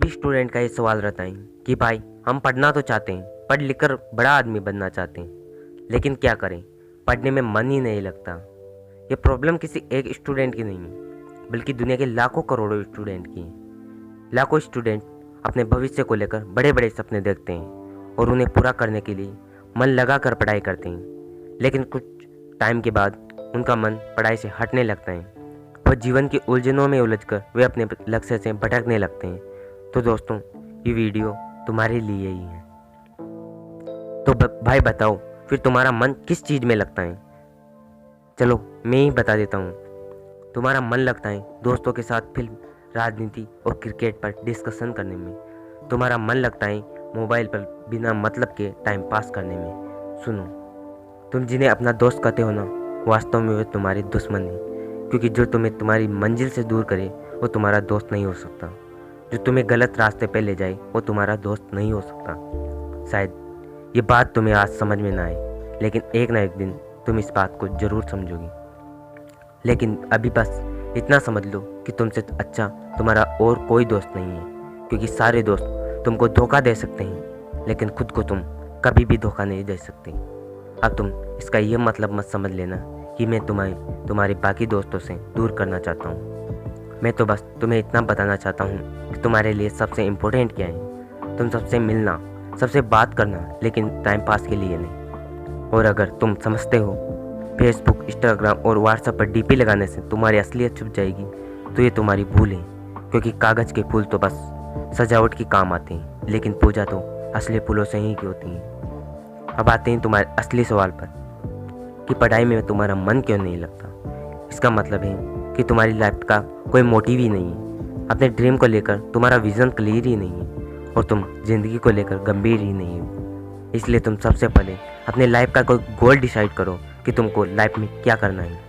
सभी स्टूडेंट का ये सवाल रहता है कि भाई हम पढ़ना तो चाहते हैं, पढ़ लिख कर बड़ा आदमी बनना चाहते हैं, लेकिन क्या करें, पढ़ने में मन ही नहीं लगता। ये प्रॉब्लम किसी एक स्टूडेंट की नहीं है, बल्कि दुनिया के लाखों करोड़ों स्टूडेंट की है। लाखों स्टूडेंट अपने भविष्य को लेकर बड़े बड़े सपने देखते हैं और उन्हें पूरा करने के लिए मन लगा कर पढ़ाई करते हैं, लेकिन कुछ टाइम के बाद उनका मन पढ़ाई से हटने लगता है। वह जीवन की उलझनों में उलझकर वे अपने लक्ष्य से भटकने लगते हैं। तो दोस्तों, ये वीडियो तुम्हारे लिए ही है। तो भाई बताओ, फिर तुम्हारा मन किस चीज़ में लगता है? चलो मैं ही बता देता हूँ। तुम्हारा मन लगता है दोस्तों के साथ फिल्म, राजनीति और क्रिकेट पर डिस्कशन करने में। तुम्हारा मन लगता है मोबाइल पर बिना मतलब के टाइम पास करने में। सुनो, तुम जिन्हें अपना दोस्त कहते हो ना, वास्तव में वे तुम्हारे दुश्मन हैं, क्योंकि जो तुम्हें तुम्हारी मंजिल से दूर करे वो तुम्हारा दोस्त नहीं हो सकता। जो तुम्हें गलत रास्ते पे ले जाए वो तुम्हारा दोस्त नहीं हो सकता। शायद ये बात तुम्हें आज समझ में ना आए, लेकिन एक ना एक दिन तुम इस बात को ज़रूर समझोगी। लेकिन अभी बस इतना समझ लो कि तुमसे अच्छा तुम्हारा और कोई दोस्त नहीं है, क्योंकि सारे दोस्त तुमको धोखा दे सकते हैं, लेकिन खुद को तुम कभी भी धोखा नहीं दे सकते। अब तुम इसका यह मतलब मत समझ लेना कि मैं तुम्हारे बाकी दोस्तों से दूर करना चाहता हूँ। मैं तो बस तुम्हें इतना बताना चाहता हूँ कि तुम्हारे लिए सबसे इम्पोर्टेंट क्या है। तुम सबसे मिलना, सबसे बात करना, लेकिन टाइम पास के लिए नहीं। और अगर तुम समझते हो फेसबुक, इंस्टाग्राम और व्हाट्सएप पर डीपी लगाने से तुम्हारी असलियत छुप जाएगी, तो ये तुम्हारी भूल है, क्योंकि कागज़ के फूल तो बस सजावट के काम आते हैं, लेकिन पूजा तो असली फूलों से ही की होती है। अब आते हैं तुम्हारे असली सवाल पर कि पढ़ाई में तुम्हारा मन क्यों नहीं लगता। इसका मतलब है कि तुम्हारी लाइफ का कोई मोटिव ही नहीं है। अपने ड्रीम को लेकर तुम्हारा विज़न क्लियर ही नहीं है और तुम ज़िंदगी को लेकर गंभीर ही नहीं हो। इसलिए तुम सबसे पहले अपने लाइफ का कोई गोल डिसाइड करो कि तुमको लाइफ में क्या करना है,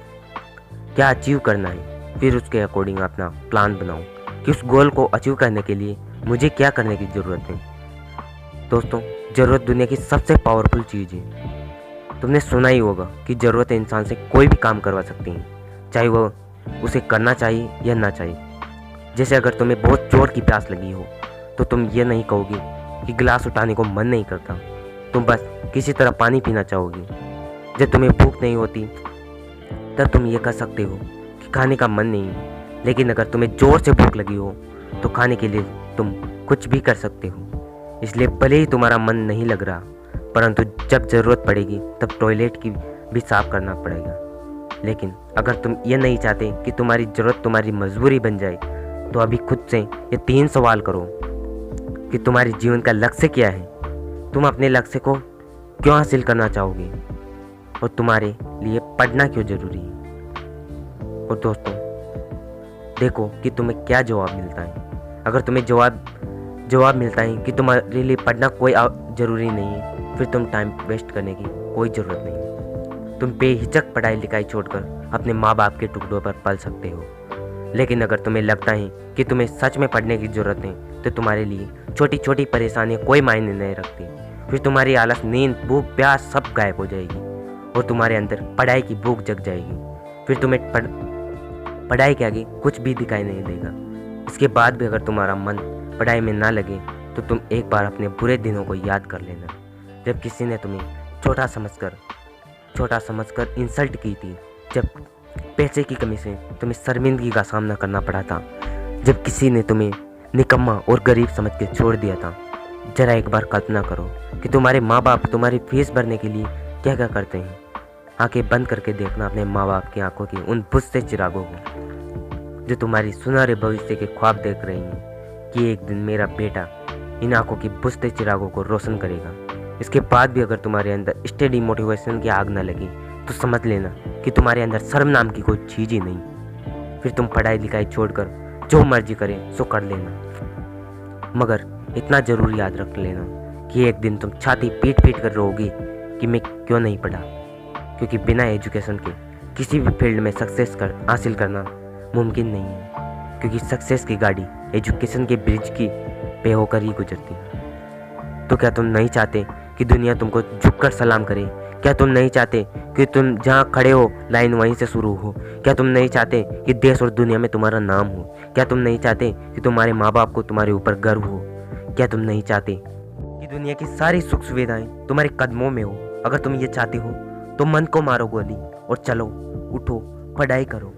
क्या अचीव करना है। फिर उसके अकॉर्डिंग अपना प्लान बनाओ कि उस गोल को अचीव करने के लिए मुझे क्या करने की ज़रूरत है। दोस्तों, ज़रूरत दुनिया की सबसे पावरफुल चीज़ है। तुमने सुना ही होगा कि ज़रूरत इंसान से कोई भी काम करवा सकती है, चाहे वह उसे करना चाहिए या ना चाहिए। जैसे अगर तुम्हें बहुत जोर की प्यास लगी हो, तो तुम ये नहीं कहोगे कि गिलास उठाने को मन नहीं करता, तुम बस किसी तरह पानी पीना चाहोगे। जब तुम्हें भूख नहीं होती, तब तुम ये कह सकते हो कि खाने का मन नहीं है। लेकिन अगर तुम्हें जोर से भूख लगी हो, तो खाने के लिए तुम कुछ भी कर सकते हो। इसलिए भले ही तुम्हारा मन नहीं लग रहा, परंतु जब ज़रूरत पड़ेगी तब टॉयलेट की भी साफ करना पड़ेगा। लेकिन अगर तुम ये नहीं चाहते कि तुम्हारी ज़रूरत तुम्हारी मजबूरी बन जाए, तो अभी खुद से ये 3 सवाल करो कि तुम्हारे जीवन का लक्ष्य क्या है, तुम अपने लक्ष्य को क्यों हासिल करना चाहोगे, और तुम्हारे लिए पढ़ना क्यों ज़रूरी है। और दोस्तों, देखो कि तुम्हें क्या जवाब मिलता है। अगर तुम्हें जवाब मिलता है कि तुम्हारे लिए पढ़ना कोई ज़रूरी नहीं है, फिर तुम टाइम वेस्ट करने की कोई ज़रूरत नहीं है। तुम बेहिचक पढ़ाई लिखाई छोड़कर अपने माँ बाप के टुकड़ों पर पल सकते हो। लेकिन अगर तुम्हें लगता है कि तुम्हें सच में पढ़ने की ज़रूरत है, तो तुम्हारे लिए छोटी छोटी परेशानियाँ कोई मायने नहीं रखती। फिर तुम्हारी आलस, नींद, भूख, प्यास सब गायब हो जाएगी और तुम्हारे अंदर पढ़ाई की भूख जग जाएगी। फिर तुम्हें पढ़ाई के आगे कुछ भी दिखाई नहीं देगा। इसके बाद भी अगर तुम्हारा मन पढ़ाई में ना लगे, तो तुम एक बार अपने बुरे दिनों को याद कर लेना, जब किसी ने तुम्हें छोटा समझकर इंसल्ट की थी, जब पैसे की कमी से तुम्हें शर्मिंदगी का सामना करना पड़ा था, जब किसी ने तुम्हें निकम्मा और गरीब समझ के छोड़ दिया था। जरा एक बार कल्पना करो कि तुम्हारे माँ बाप तुम्हारी फीस भरने के लिए क्या क्या करते हैं। आंखें बंद करके देखना अपने माँ बाप की आंखों की उन बुझते चिरागों को, जो तुम्हारी सुनहरे भविष्य के ख्वाब देख रही हैं कि एक दिन मेरा बेटा इन आंखों की बुझते चिरागों को रोशन करेगा। इसके बाद भी अगर तुम्हारे अंदर स्टडी मोटिवेशन की आग न लगी, तो समझ लेना कि तुम्हारे अंदर शर्म नाम की कोई चीज़ ही नहीं। फिर तुम पढ़ाई लिखाई छोड़कर जो मर्जी करें सो कर लेना, मगर इतना ज़रूर याद रख लेना कि एक दिन तुम छाती पीट पीट कर रोओगी कि मैं क्यों नहीं पढ़ा। क्योंकि बिना एजुकेशन के किसी भी फील्ड में हासिल करना मुमकिन नहीं है, क्योंकि सक्सेस की गाड़ी एजुकेशन के ब्रिज की पे होकर ही गुजरती है। तो क्या तुम नहीं चाहते कि दुनिया तुमको झुककर सलाम करे? क्या तुम नहीं चाहते कि तुम जहाँ खड़े हो लाइन वहीं से शुरू हो? क्या तुम नहीं चाहते कि देश और दुनिया में तुम्हारा नाम हो? क्या तुम नहीं चाहते कि तुम्हारे माँ बाप को तुम्हारे ऊपर गर्व हो? क्या तुम नहीं चाहते कि दुनिया की सारी सुख सुविधाएं तुम्हारे कदमों में हो? अगर तुम ये चाहते हो तो मन को मारो गोली और चलो, उठो, पढ़ाई करो।